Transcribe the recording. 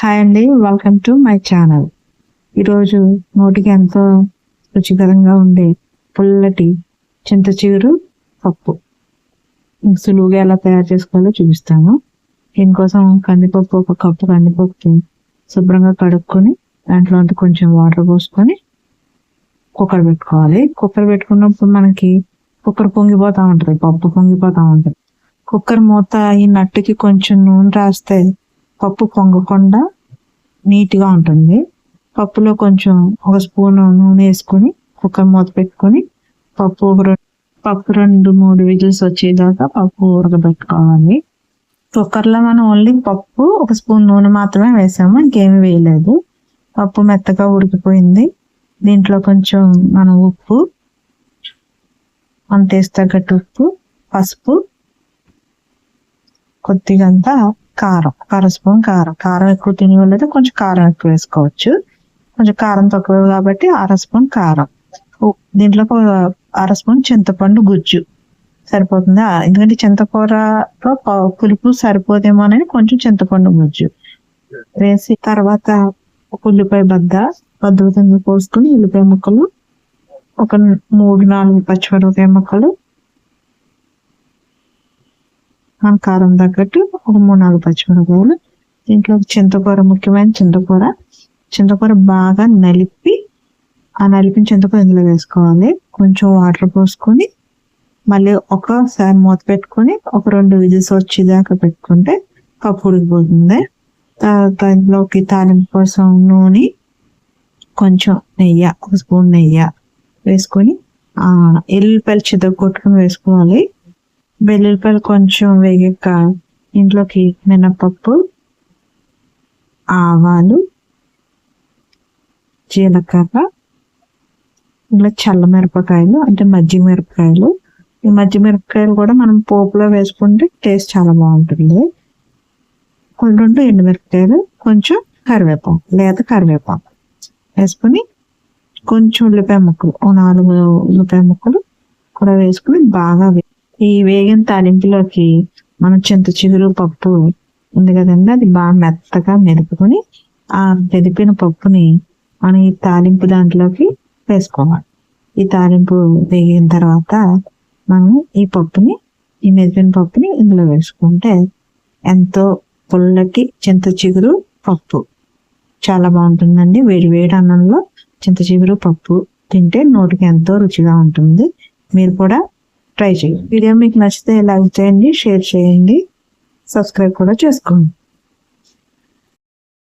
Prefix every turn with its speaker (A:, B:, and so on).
A: Hi అండి, welcome to my channel. ఈరోజు నోటికి ఎంతో రుచికరంగా ఉండే పుల్లటి చింత చిగురు పప్పు సులువుగా ఎలా తయారు చేసుకోవాలో చూపిస్తాను. దీనికోసం కందిపప్పు, ఒక కప్పు కందిపప్పుని శుభ్రంగా కడుక్కొని దాంట్లో అంతా కొంచెం వాటర్ పోసుకొని కుక్కర్ పెట్టుకోవాలి. కుక్కర్ పెట్టుకున్నప్పుడు మనకి కుక్కర్ పొంగిపోతూ ఉంటుంది, పప్పు పొంగిపోతూ ఉంటుంది. కుక్కర్ మూత ఈ నట్టుకి కొంచెం నూనె రాస్తే పప్పు పొంగకుండా నీట్గా ఉంటుంది. పప్పులో కొంచెం ఒక స్పూన్ నూనె వేసుకొని కుక్కర్ మూత పెట్టుకొని పప్పు 2-3 విజిల్స్ వచ్చేదాకా పప్పు ఉడకబెట్టుకోవాలి. కుక్కర్లో మనం ఓన్లీ పప్పు, ఒక స్పూన్ నూనె మాత్రమే వేసాము, ఇంకేమీ వేయలేదు. పప్పు మెత్తగా ఉడికిపోయింది. దీంట్లో కొంచెం మనం ఉప్పు, మన టేస్ట్ తగ్గట్టు ఉప్పు, పసుపు, కొద్దిగంతా కారం, 1 స్పూన్ కారం. కారం ఎక్కువ తినే వాళ్ళైతే కొంచెం కారం ఎక్కువ వేసుకోవచ్చు. కొంచెం కారం తక్కువ కాబట్టి 1/2 స్పూన్ కారం. దీంట్లో 1/2 స్పూన్ చింతపండు గుజ్జు సరిపోతుంది. ఎందుకంటే చింతకూరలో పులుపు సరిపోదేమోనని కొంచెం చింతపండు గుజ్జు వేసి, తర్వాత ఒక ఉల్లిపాయ బద్ద పోసుకొని ఉల్లిపాయ ముక్కలు, ఒక 3-4 పచ్చిమిరపకాయ ముక్కలు, మన కారం తగ్గట్టు ఒక 3-4 పచ్చిమిరపకాయలు. దీంట్లో చింతకూర, ముఖ్యమైన చింతకూర బాగా నలిపి ఆ నలిపిన చింతకూర ఇందులో వేసుకోవాలి. కొంచెం వాటర్ పోసుకొని మళ్ళీ ఒకసారి మూత పెట్టుకొని ఒక 2 విజిల్స్ వచ్చేదాకా పెట్టుకుంటే పప్పు ఉడికిపోతుంది. తర్వాత ఇందులోకి తాలింపు కోసం నూనె, కొంచెం నెయ్యి, 1 స్పూన్ నెయ్యి వేసుకొని ఎల్లుల్లిపాయలు చితగొట్టుకుని వేసుకోవాలి. వెల్లుల్లిపాయలు కొంచెం వేగాక ఇంట్లోకి మినపప్పు, ఆవాలు, జీలకర్ర, ఇలా చల్లమిరపకాయలు అంటే మజ్జిగ మిరపకాయలు. ఈ మజ్జిగ మిరపకాయలు కూడా మనం పోపులో వేసుకుంటే టేస్ట్ చాలా బాగుంటుంది. 2 ఎండుమిరపకాయలు, కొంచెం కరివేపాకు, లేత కరివేపాకు వేసుకొని కొంచెం ఉల్లిపాయ ముక్కలు, 4 ఉల్లిపాయ ముక్కలు కూడా వేసుకుని బాగా ఈ వేగిన తాలింపులోకి మనం చింత చిగురు పప్పు ఉంది కదండి, అది బాగా మెత్తగా మెరుపుకొని ఆ మెదిపిన పప్పుని మనం ఈ తాలింపు దాంట్లోకి వేసుకోవాలి. ఈ తాలింపు వేగిన తర్వాత మనం ఈ మెదిపిన పప్పుని ఇందులో వేసుకుంటే ఎంతో పుల్లటి చింత చిగురు పప్పు చాలా బాగుంటుందండి. వేడి అన్నంలో చింత చిగురు పప్పు తింటే నోటికి ఎంతో రుచిగా ఉంటుంది. మీరు కూడా ట్రై చేయండి. వీడియో మీకు నచ్చితే లైక్ చేయండి, షేర్ చేయండి, సబ్స్క్రైబ్ కూడా చేసుకోండి.